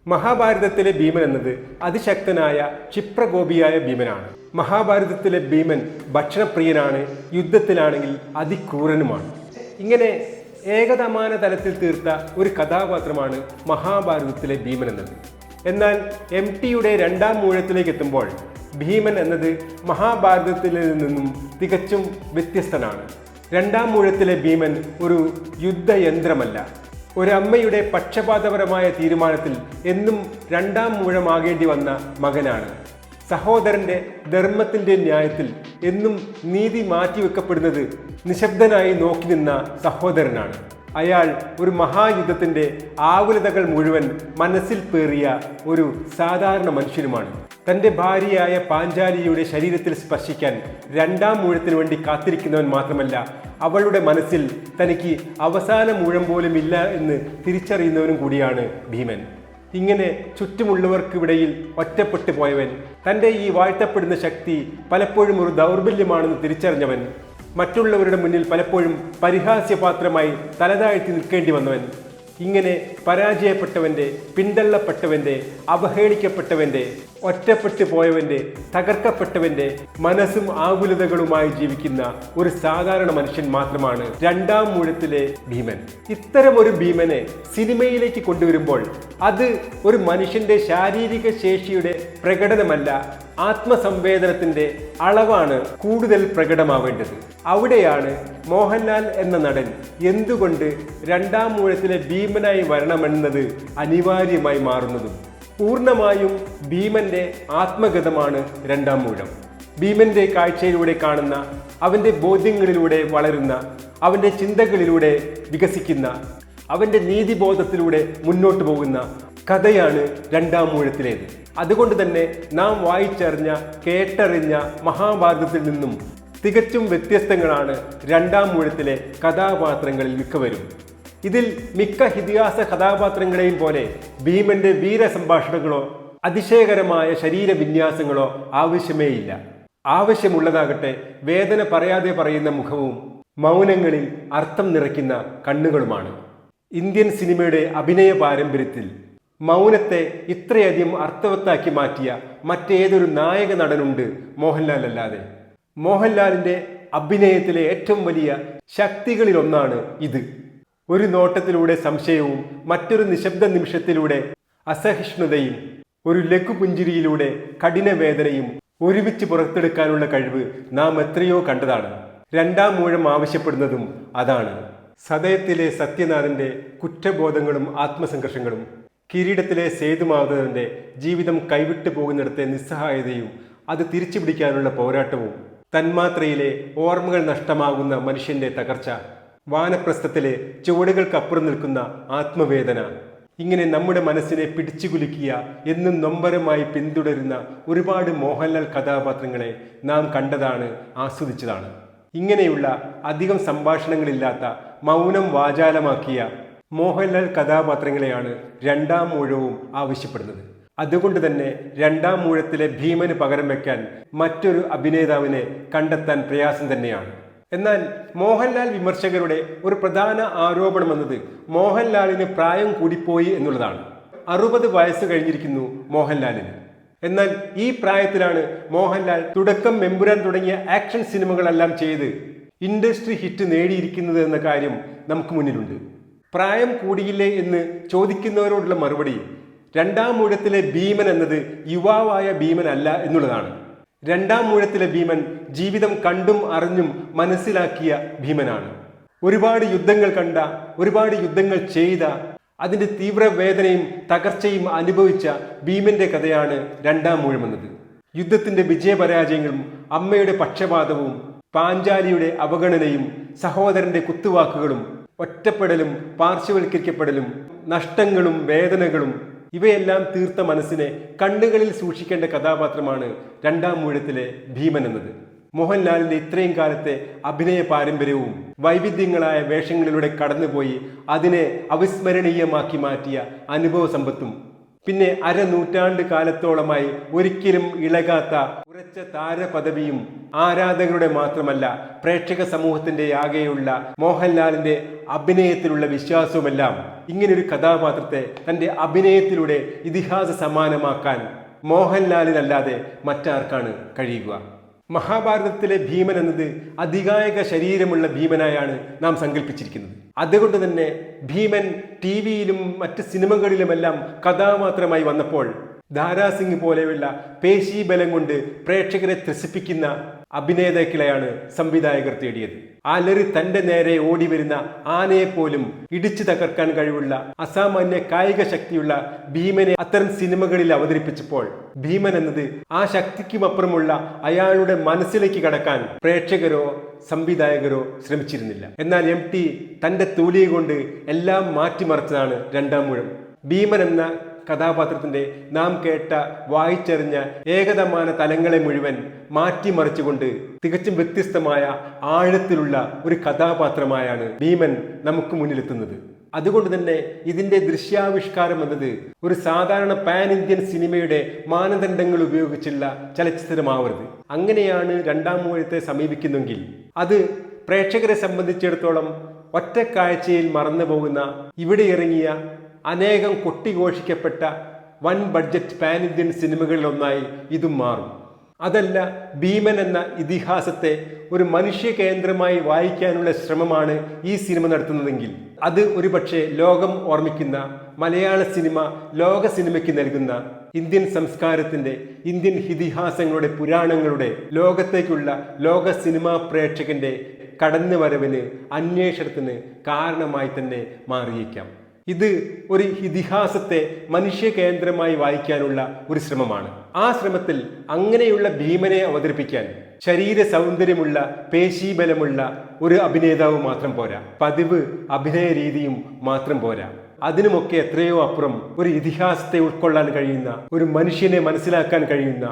മഹാഭാരതത്തിലെ ഭീമൻ എന്നത് അതിശക്തനായ ക്ഷിപ്രകോപിയായ ഭീമനാണ്. മഹാഭാരതത്തിലെ ഭീമൻ ഭക്ഷണപ്രിയനാണ്, യുദ്ധത്തിലാണെങ്കിൽ അതിക്രൂരനുമാണ്. ഇങ്ങനെ ഏകതമാന തലത്തിൽ തീർത്ത ഒരു കഥാപാത്രമാണ് മഹാഭാരതത്തിലെ ഭീമൻ എന്നത്. എന്നാൽ MTയുടെ രണ്ടാം മൂഴത്തിലേക്ക് എത്തുമ്പോൾ ഭീമൻ എന്നത് മഹാഭാരതത്തിൽ നിന്നും തികച്ചും വ്യത്യസ്തനാണ്. രണ്ടാം മൂഴത്തിലെ ഭീമൻ ഒരു യുദ്ധയന്ത്രമല്ല, ഒരമ്മയുടെ പക്ഷപാതപരമായ തീരുമാനത്തിൽ എന്നും രണ്ടാം മൂഴമാകേണ്ടി വന്ന മകനാണ്. സഹോദരന്റെ ധർമ്മത്തിന്റെ ന്യായത്തിൽ എന്നും നീതി മാറ്റിവെക്കപ്പെടുന്നത് നിശബ്ദനായി നോക്കി നിന്ന സഹോദരനാണ്. അയാൾ ഒരു മഹായുദ്ധത്തിന്റെ ആകുലതകൾ മുഴുവൻ മനസ്സിൽ പേറിയ ഒരു സാധാരണ മനുഷ്യനുമാണ്. തൻ്റെ ഭാര്യയായ പാഞ്ചാലിയുടെ ശരീരത്തിൽ സ്പർശിക്കാൻ രണ്ടാം മൂഴത്തിന് വേണ്ടി കാത്തിരിക്കുന്നവൻ മാത്രമല്ല, അവളുടെ മനസ്സിൽ തനിക്ക് അവസാന മൂഴം പോലും ഇല്ല എന്ന് തിരിച്ചറിയുന്നവനും കൂടിയാണ് ഭീമൻ. ഇങ്ങനെ ചുറ്റുമുള്ളവർക്കിടയിൽ ഒറ്റപ്പെട്ടു പോയവൻ, തൻ്റെ ഈ വാഴ്ത്തപ്പെടുന്ന ശക്തി പലപ്പോഴും ഒരു ദൗർബല്യമാണെന്ന് തിരിച്ചറിഞ്ഞവൻ, മറ്റുള്ളവരുടെ മുന്നിൽ പലപ്പോഴും പരിഹാസ്യപാത്രമായി തലതാഴ്ത്തി നിൽക്കേണ്ടി വന്നവൻ, ഇങ്ങനെ പരാജയപ്പെട്ടവൻ്റെ, പിന്തള്ളപ്പെട്ടവൻ്റെ, അവഹേളിക്കപ്പെട്ടവൻ്റെ, ഒറ്റപ്പെട്ടു പോയവൻ്റെ, തകർക്കപ്പെട്ടവൻ്റെ മനസ്സും ആകുലതകളുമായി ജീവിക്കുന്ന ഒരു സാധാരണ മനുഷ്യൻ മാത്രമാണ് രണ്ടാം മൂഴത്തിലെ ഭീമൻ. ഇത്തരമൊരു ഭീമനെ സിനിമയിലേക്ക് കൊണ്ടുവരുമ്പോൾ അത് ഒരു മനുഷ്യന്റെ ശാരീരിക ശേഷിയുടെ പ്രകടനമല്ല, ആത്മസംവേദനത്തിന്റെ അളവാണ് കൂടുതൽ പ്രകടമാവേണ്ടത്. അവിടെയാണ് മോഹൻലാൽ എന്ന നടൻ എന്തുകൊണ്ട് രണ്ടാം മൂഴത്തിലെ ഭീമനായി വരണമെന്നത് അനിവാര്യമായി മാറുന്നതും. പൂർണ്ണമായും ഭീമന്റെ ആത്മഗതമാണ് രണ്ടാം മൂഴം. ഭീമന്റെ കാഴ്ചയിലൂടെ കാണുന്ന, അവന്റെ ബോധ്യങ്ങളിലൂടെ വളരുന്ന, അവന്റെ ചിന്തകളിലൂടെ വികസിക്കുന്ന, അവന്റെ നീതിബോധത്തിലൂടെ മുന്നോട്ട് പോകുന്ന കഥയാണ് രണ്ടാം മൂഴത്തിലേത്. അതുകൊണ്ട് തന്നെ നാം വായിച്ചറിഞ്ഞ, കേട്ടറിഞ്ഞ മഹാഭാരതത്തിൽ നിന്നും തികച്ചും വ്യത്യസ്തങ്ങളാണ് രണ്ടാം മൂഴത്തിലെ കഥാപാത്രങ്ങളിൽ മിക്കവരും. ഇതിൽ മിക്ക ഇതിഹാസ കഥാപാത്രങ്ങളെയും പോലെ ഭീമന്റെ വീരസംഭാഷണങ്ങളോ അതിശയകരമായ ശരീരവിന്യാസങ്ങളോ ആവശ്യമേയില്ല. ആവശ്യമുള്ളതാകട്ടെ വേദന പറയാതെ പറയുന്ന മുഖവും മൗനങ്ങളിൽ അർത്ഥം നിറയ്ക്കുന്ന കണ്ണുകളുമാണ്. ഇന്ത്യൻ സിനിമയുടെ അഭിനയ പാരമ്പര്യത്തിൽ മൗനത്തെ ഇത്രയധികം അർത്ഥവത്താക്കി മാറ്റിയ മറ്റേതൊരു നായക നടനുണ്ട് മോഹൻലാൽ അല്ലാതെ. മോഹൻലാലിന്റെ അഭിനയത്തിലെ ഏറ്റവും വലിയ ശക്തികളിലൊന്നാണ് ഇത്. ഒരു നോട്ടത്തിലൂടെ സംശയവും, മറ്റൊരു നിശബ്ദ നിമിഷത്തിലൂടെ അസഹിഷ്ണുതയും, ഒരു ലഘുപുഞ്ചിരിയിലൂടെ കഠിനവേദനയും ഒരുമിച്ച് പുറത്തെടുക്കാനുള്ള കഴിവ് നാം എത്രയോ കണ്ടതാണ്. രണ്ടാം മൂഴം ആവശ്യപ്പെടുന്നതും അതാണ്. സതയത്തിലെ സത്യനാഥന്റെ കുറ്റബോധങ്ങളും ആത്മസംഘർഷങ്ങളും, കിരീടത്തിലെ സേതുമാധവന്റെ ജീവിതം കൈവിട്ടു പോകുന്നിടത്തെ നിസ്സഹായതയും അത് തിരിച്ചു പിടിക്കാനുള്ള പോരാട്ടവും, തന്മാത്രയിലെ ഓർമ്മകൾ നഷ്ടമാകുന്ന മനുഷ്യന്റെ തകർച്ച, വാനപ്രസ്ഥത്തിലെ ചുവടുകൾക്കപ്പുറം നിൽക്കുന്ന ആത്മവേദന, ഇങ്ങനെ നമ്മുടെ മനസ്സിനെ പിടിച്ചുകുലുക്കിയ, എന്നും നൊമ്പരമായി പിന്തുടരുന്ന ഒരുപാട് മോഹൻലാൽ കഥാപാത്രങ്ങളെ നാം കണ്ടതാണ്, ആസ്വദിച്ചതാണ്. ഇങ്ങനെയുള്ള അധികം സംഭാഷണങ്ങളില്ലാത്ത, മൗനം വാചാലമാക്കിയ മോഹൻലാൽ കഥാപാത്രങ്ങളെയാണ് രണ്ടാം മൂഴവും ആവശ്യപ്പെടുന്നത്. അതുകൊണ്ട് തന്നെ രണ്ടാം മൂഴത്തിലെ ഭീമന് പകരം വെക്കാൻ മറ്റൊരു അഭിനേതാവിനെ കണ്ടെത്താൻ പ്രയാസം തന്നെയാണ്. എന്നാൽ മോഹൻലാൽ വിമർശകരുടെ ഒരു പ്രധാന ആരോപണം എന്നത് മോഹൻലാലിന് പ്രായം കൂടിപ്പോയി എന്നുള്ളതാണ്. 60 വയസ്സ് കഴിഞ്ഞിരിക്കുന്നു മോഹൻലാലിന്. എന്നാൽ ഈ പ്രായത്തിലാണ് മോഹൻലാൽ തുടക്കം മെമ്പുരാൻ തുടങ്ങിയ ആക്ഷൻ സിനിമകളെല്ലാം ചെയ്ത് ഇൻഡസ്ട്രി ഹിറ്റ് നേടിയിരിക്കുന്നത് എന്ന കാര്യം നമുക്ക് മുന്നിലുണ്ട്. പ്രായം കൂടിയില്ലേ എന്ന് ചോദിക്കുന്നവരോടുള്ള മറുപടി രണ്ടാം മൂഴത്തിലെ ഭീമൻ എന്നത് യുവാവായ ഭീമൻ അല്ല എന്നുള്ളതാണ്. രണ്ടാം മൂഴത്തിലെ ഭീമൻ ജീവിതം കണ്ടും അറിഞ്ഞും മനസ്സിലാക്കിയ ഭീമനാണ്. ഒരുപാട് യുദ്ധങ്ങൾ കണ്ട, ഒരുപാട് യുദ്ധങ്ങൾ ചെയ്ത, അതിൻ്റെ തീവ്രവേദനയും തകർച്ചയും അനുഭവിച്ച ഭീമന്റെ കഥയാണ് രണ്ടാം മൂഴമെന്നത്. യുദ്ധത്തിന്റെ വിജയപരാജയങ്ങളും, അമ്മയുടെ പക്ഷപാതവും, പാഞ്ചാലിയുടെ അവഗണനയും, സഹോദരന്റെ കുത്തുവാക്കുകളും, ഒറ്റപ്പെടലും പാർശ്വവൽക്കരിക്കപ്പെടലും, നഷ്ടങ്ങളും വേദനകളും, ഇവയെല്ലാം തീർത്ത മനസ്സിനെ കണ്ണുകളിൽ സൂക്ഷിക്കേണ്ട കഥാപാത്രമാണ് രണ്ടാം മൂഴത്തിലെ ഭീമൻ എന്നത്. മോഹൻലാലിന്റെ ഇത്രയും കാലത്തെ അഭിനയ പാരമ്പര്യവും വൈവിധ്യങ്ങളായ വേഷങ്ങളിലൂടെ കടന്നുപോയി അതിനെ അവിസ്മരണീയമാക്കി മാറ്റിയ അനുഭവ സമ്പത്തും, പിന്നെ അരനൂറ്റാണ്ട് കാലത്തോളമായി ഒരിക്കലും ഇളകാത്ത ഉറച്ച താരപദവിയും, ആരാധകരുടെ മാത്രമല്ല പ്രേക്ഷക സമൂഹത്തിന്റെ ആകെയുള്ള മോഹൻലാലിന്റെ അഭിനയത്തിലുള്ള വിശ്വാസവുമെല്ലാം ഇങ്ങനൊരു കഥാപാത്രത്തെ തൻ്റെ അഭിനയത്തിലൂടെ ഇതിഹാസ സമാനമാക്കാൻ മോഹൻലാലിനല്ലാതെ മറ്റാർക്കാണ് കഴിയുക? മഹാഭാരതത്തിലെ ഭീമൻ എന്നത് അതികായക ശരീരമുള്ള ഭീമനായാണ് നാം സങ്കല്പിച്ചിരിക്കുന്നത്. അതുകൊണ്ട് തന്നെ ഭീമൻ ടിവിയിലും മറ്റ് സിനിമകളിലുമെല്ലാം കഥാപാത്രമായി വന്നപ്പോൾ ദാരാസിംഗ് പോലെയുള്ള പേശീബലം കൊണ്ട് പ്രേക്ഷകരെ ത്രസിപ്പിക്കുന്ന അഭിനേതാക്കളെയാണ് സംവിധായകർ തേടിയത്. അലറി തന്റെ നേരെ ഓടി വരുന്ന ആനയെപ്പോലും ഇടിച്ചു തകർക്കാൻ കഴിവുള്ള അസാമാന്യ കായിക ശക്തിയുള്ള ഭീമനെ അത്തരം സിനിമകളിൽ അവതരിപ്പിച്ചപ്പോൾ ഭീമൻ എന്നത് ആ ശക്തിക്കുമപ്പുറമുള്ള അയാളുടെ മനസ്സിലേക്ക് കടക്കാൻ പ്രേക്ഷകരോ സംവിധായകരോ ശ്രമിച്ചിരുന്നില്ല. എന്നാൽ MT തന്റെ തൂലിക കൊണ്ട് എല്ലാം മാറ്റിമറിച്ചതാണ് രണ്ടാം മൂഴം. ഭീമൻ എന്ന കഥാപാത്രത്തിന്റെ നാം കേട്ട വായിച്ചറിഞ്ഞ ഏകതമാന തലങ്ങളെ മുഴുവൻ മാറ്റിമറിച്ചുകൊണ്ട് തികച്ചും വ്യത്യസ്തമായ ആഴത്തിലുള്ള ഒരു കഥാപാത്രമായാണ് ഭീമൻ നമുക്ക് മുന്നിലെത്തുന്നത്. അതുകൊണ്ട് തന്നെ ഇതിന്റെ ദൃശ്യാവിഷ്കാരം എന്നത് ഒരു സാധാരണ പാൻ ഇന്ത്യൻ സിനിമയുടെ മാനദണ്ഡങ്ങൾ ഉപയോഗിച്ചുള്ള ചലച്ചിത്രമാവരുത്. അങ്ങനെയാണ് രണ്ടാം മൂഴത്തെ സമീപിക്കുന്നെങ്കിൽ അത് പ്രേക്ഷകരെ സംബന്ധിച്ചിടത്തോളം ഒറ്റ കാഴ്ചയിൽ മറന്നു പോകുന്ന ഇവിടെ ഇറങ്ങിയ അനേകം കൊട്ടിഘോഷിക്കപ്പെട്ട വൻ ബഡ്ജറ്റ് പാൻ ഇന്ത്യൻ സിനിമകളിലൊന്നായി ഇതും മാറും. അതല്ല, ഭീമൻ എന്ന ഇതിഹാസത്തെ ഒരു മനുഷ്യ കേന്ദ്രമായി വായിക്കാനുള്ള ശ്രമമാണ് ഈ സിനിമ നടത്തുന്നതെങ്കിൽ അത് ഒരുപക്ഷെ ലോകം ഓർമ്മിക്കുന്ന മലയാള സിനിമ ലോക സിനിമയ്ക്ക് നൽകുന്ന ഇന്ത്യൻ സംസ്കാരത്തിന്റെ, ഇന്ത്യൻ ഇതിഹാസങ്ങളുടെ, പുരാണങ്ങളുടെ ലോകത്തേക്കുള്ള ലോക സിനിമാ പ്രേക്ഷകന്റെ കടന്നുവരവിന്, അന്വേഷണത്തിന് കാരണമായി തന്നെ മാറിയേക്കാം. ഇത് ഒരു ഇതിഹാസത്തെ മനുഷ്യ കേന്ദ്രമായി വായിക്കാനുള്ള ഒരു ശ്രമമാണ്. ആ ശ്രമത്തിൽ അങ്ങനെയുള്ള ഭീമനെ അവതരിപ്പിക്കാൻ ശരീര സൗന്ദര്യമുള്ള, പേശീബലമുള്ള ഒരു അഭിനേതാവ് മാത്രം പോരാ, പതിവ് അഭിനയ രീതിയും മാത്രം പോരാ. അതിനുമൊക്കെ എത്രയോ അപ്പുറം ഒരു ഇതിഹാസത്തെ ഉൾക്കൊള്ളാൻ കഴിയുന്ന, ഒരു മനുഷ്യനെ മനസ്സിലാക്കാൻ കഴിയുന്ന,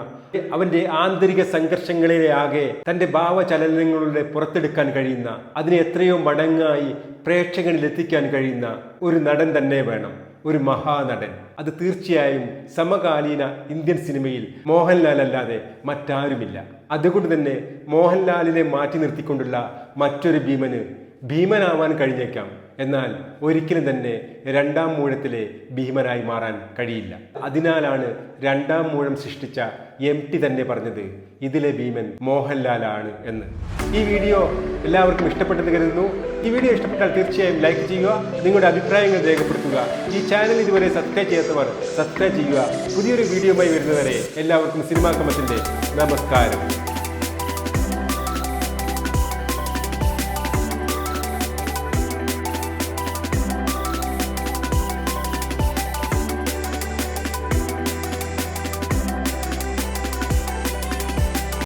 അവന്റെ ആന്തരിക സംഘർഷങ്ങളെ ആകെ തന്റെ ഭാവചലനങ്ങളുടെ പുറത്തെടുക്കാൻ കഴിയുന്ന, അതിനെ എത്രയോ മടങ്ങായി പ്രേക്ഷകനിൽ എത്തിക്കാൻ കഴിയുന്ന ഒരു നടൻ തന്നെ വേണം, ഒരു മഹാനടൻ. അത് തീർച്ചയായും സമകാലീന ഇന്ത്യൻ സിനിമയിൽ മോഹൻലാൽ അല്ലാതെ മറ്റാരുമില്ല. അതുകൊണ്ട് തന്നെ മോഹൻലാലിനെ മാറ്റി നിർത്തിക്കൊണ്ടുള്ള മറ്റൊരു ഭീമന് ഭീമനാവാൻ കഴിഞ്ഞേക്കാം, എന്നാൽ ഒരിക്കലും തന്നെ രണ്ടാം മൂഴത്തിലെ ഭീമനായി മാറാൻ കഴിയില്ല. അതിനാലാണ് രണ്ടാം മൂഴം സൃഷ്ടിച്ച MT തന്നെ പറഞ്ഞത് ഇതിലെ ഭീമൻ മോഹൻലാലാണ് എന്ന്. ഈ വീഡിയോ എല്ലാവർക്കും ഇഷ്ടപ്പെട്ടെന്ന് കരുതുന്നു. ഈ വീഡിയോ ഇഷ്ടപ്പെട്ടാൽ തീർച്ചയായും ലൈക്ക് ചെയ്യുക, നിങ്ങളുടെ അഭിപ്രായങ്ങൾ രേഖപ്പെടുത്തുക. ഈ ചാനൽ ഇതുവരെ സബ്സ്ക്രൈബ് ചെയ്യാത്തവർ സബ്സ്ക്രൈബ് ചെയ്യുക. പുതിയൊരു വീഡിയോയുമായി വരുന്നവരെ എല്ലാവർക്കും സിനിമാ കമന്റിന്റെ നമസ്കാരം.